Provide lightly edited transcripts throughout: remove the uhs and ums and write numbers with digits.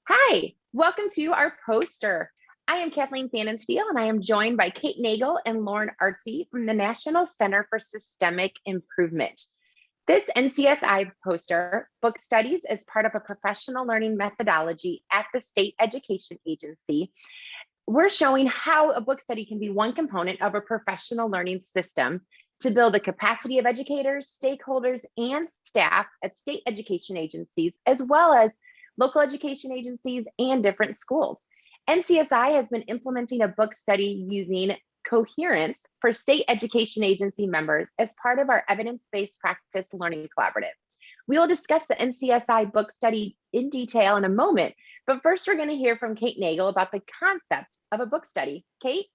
Hi, welcome to our poster. I am Kathleen Fannin Steele, and I am joined by Kate Nagel and Lauren Artsy from the National Center for Systemic Improvement. This NCSI poster, Book Studies as part of a professional learning methodology at the State Education Agency, we're showing how a book study can be one component of a professional learning system to build the capacity of educators, stakeholders, and staff at state education agencies, as well as local education agencies and different schools. NCSI has been implementing a book study using Coherence for state education agency members as part of our evidence-based practice learning collaborative. We will discuss the NCSI book study in detail in a moment, but first we're going to hear from Kate Nagel about the concept of a book study. Kate?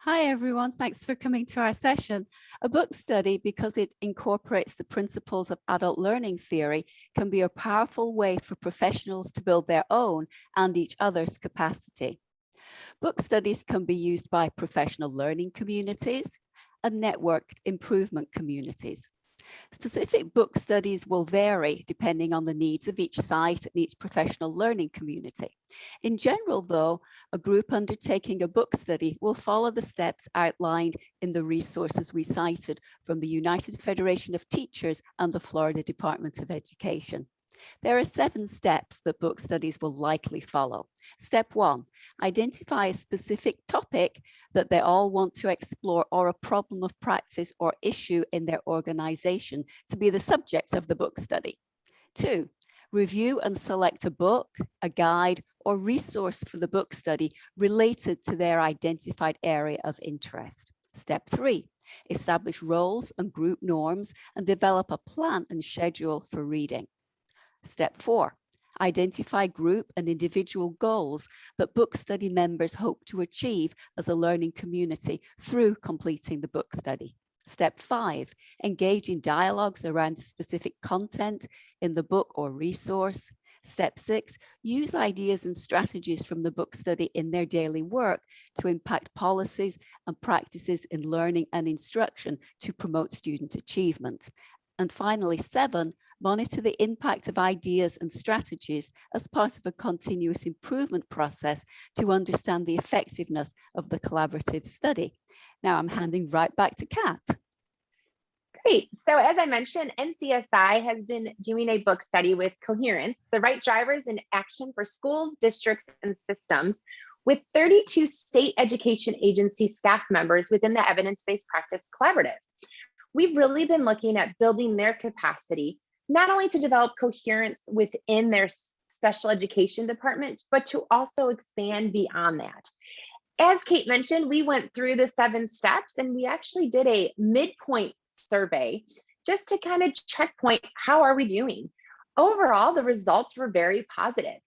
Hi, everyone. Thanks for coming to our session. A book study, because it incorporates the principles of adult learning theory, can be a powerful way for professionals to build their own and each other's capacity. Book studies can be used by professional learning communities and networked improvement communities. Specific book studies will vary depending on the needs of each site and each professional learning community. In general, though, a group undertaking a book study will follow the steps outlined in the resources we cited from the United Federation of Teachers and the Florida Department of Education. There are 7 steps that book studies will likely follow. Step 1, identify a specific topic that they all want to explore or a problem of practice or issue in their organization to be the subject of the book study. 2, review and select a book, a guide, or resource for the book study related to their identified area of interest. Step 3, establish roles and group norms and develop a plan and schedule for reading. Step 4, identify group and individual goals that book study members hope to achieve as a learning community through completing the book study. Step 5, engage in dialogues around the specific content in the book or resource. Step 6, use ideas and strategies from the book study in their daily work to impact policies and practices in learning and instruction to promote student achievement. And finally, 7, monitor the impact of ideas and strategies as part of a continuous improvement process to understand the effectiveness of the collaborative study. Now I'm handing right back to Kat. Great. So as I mentioned, NCSI has been doing a book study with Coherence, the right drivers in action for schools, districts, and systems, with 32 state education agency staff members within the evidence-based practice collaborative. We've really been looking at building their capacity, not only to develop coherence within their special education department, but to also expand beyond that. As Kate mentioned, we went through the 7 steps and we actually did a midpoint survey just to kind of checkpoint, how are we doing? Overall, the results were very positive.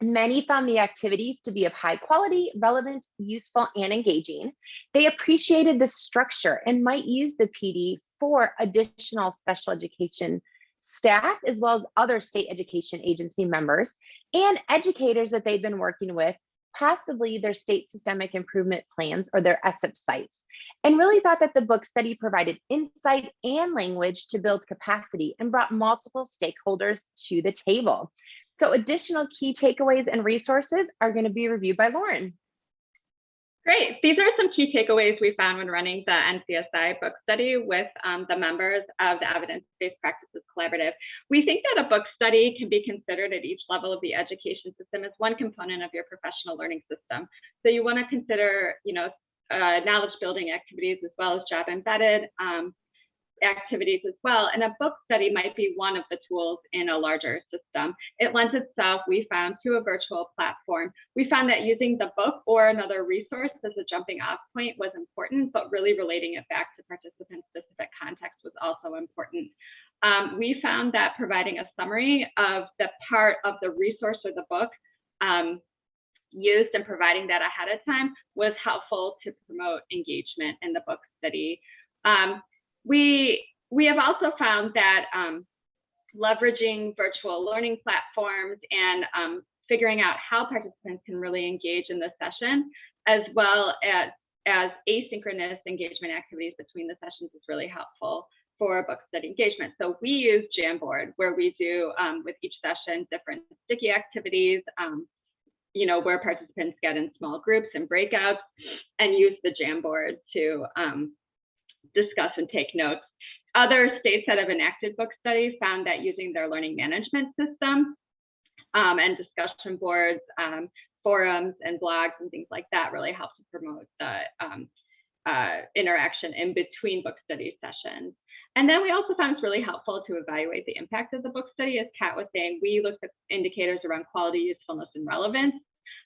Many found the activities to be of high quality, relevant, useful, and engaging. They appreciated the structure and might use the PD for additional special education staff, as well as other state education agency members and educators that they've been working with, possibly their state systemic improvement plans or their SIP sites, and really thought that the book study provided insight and language to build capacity and brought multiple stakeholders to the table. So additional key takeaways and resources are going to be reviewed by Lauren. Great. These are some key takeaways we found when running the NCSI book study with the members of the Evidence-Based Practices Collaborative. We think that a book study can be considered at each level of the education system as one component of your professional learning system. So you want to consider, knowledge building activities as well as job embedded activities as well. And a book study might be one of the tools in a larger system. It lends itself, we found, to a virtual platform. We found that using the book or another resource as a jumping off point was important, but really relating it back to participant specific context was also important. We found that providing a summary of the part of the resource or the book used and providing that ahead of time was helpful to promote engagement in the book study. We have also found that leveraging virtual learning platforms and figuring out how participants can really engage in the session, as well as asynchronous engagement activities between the sessions, is really helpful for book study engagement. So we use Jamboard, where we do with each session different sticky activities where participants get in small groups and breakouts and use the Jamboard to discuss and take notes. Other states that have enacted book studies found that using their learning management system and discussion boards, forums and blogs and things like that really helps to promote the interaction in between book study sessions. And then we also found it's really helpful to evaluate the impact of the book study. As Kat was saying, we looked at indicators around quality, usefulness, and relevance.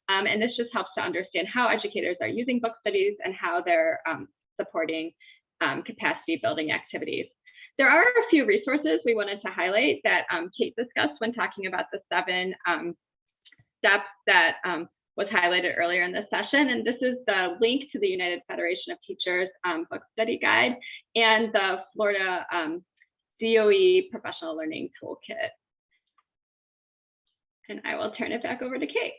And this just helps to understand how educators are using book studies and how they're supporting capacity building activities. There are a few resources we wanted to highlight that Kate discussed when talking about the 7 steps that was highlighted earlier in the session. And this is the link to the United Federation of Teachers book study guide and the Florida DOE professional learning toolkit. And I will turn it back over to Kate.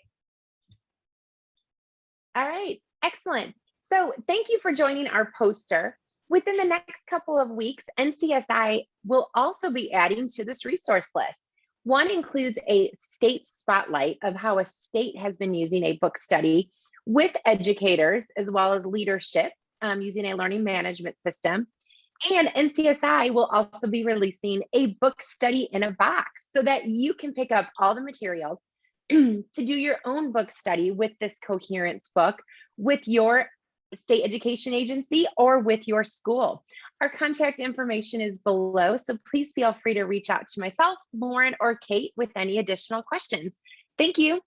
All right, excellent. So thank you for joining our poster. Within the next couple of weeks, NCSI will also be adding to this resource list. One includes a state spotlight of how a state has been using a book study with educators as well as leadership using a learning management system. And NCSI will also be releasing a book study in a box so that you can pick up all the materials to do your own book study with this Coherence book with your state education agency or with your school. Our contact information is below, so please feel free to reach out to myself, Lauren, or Kate with any additional questions. Thank you.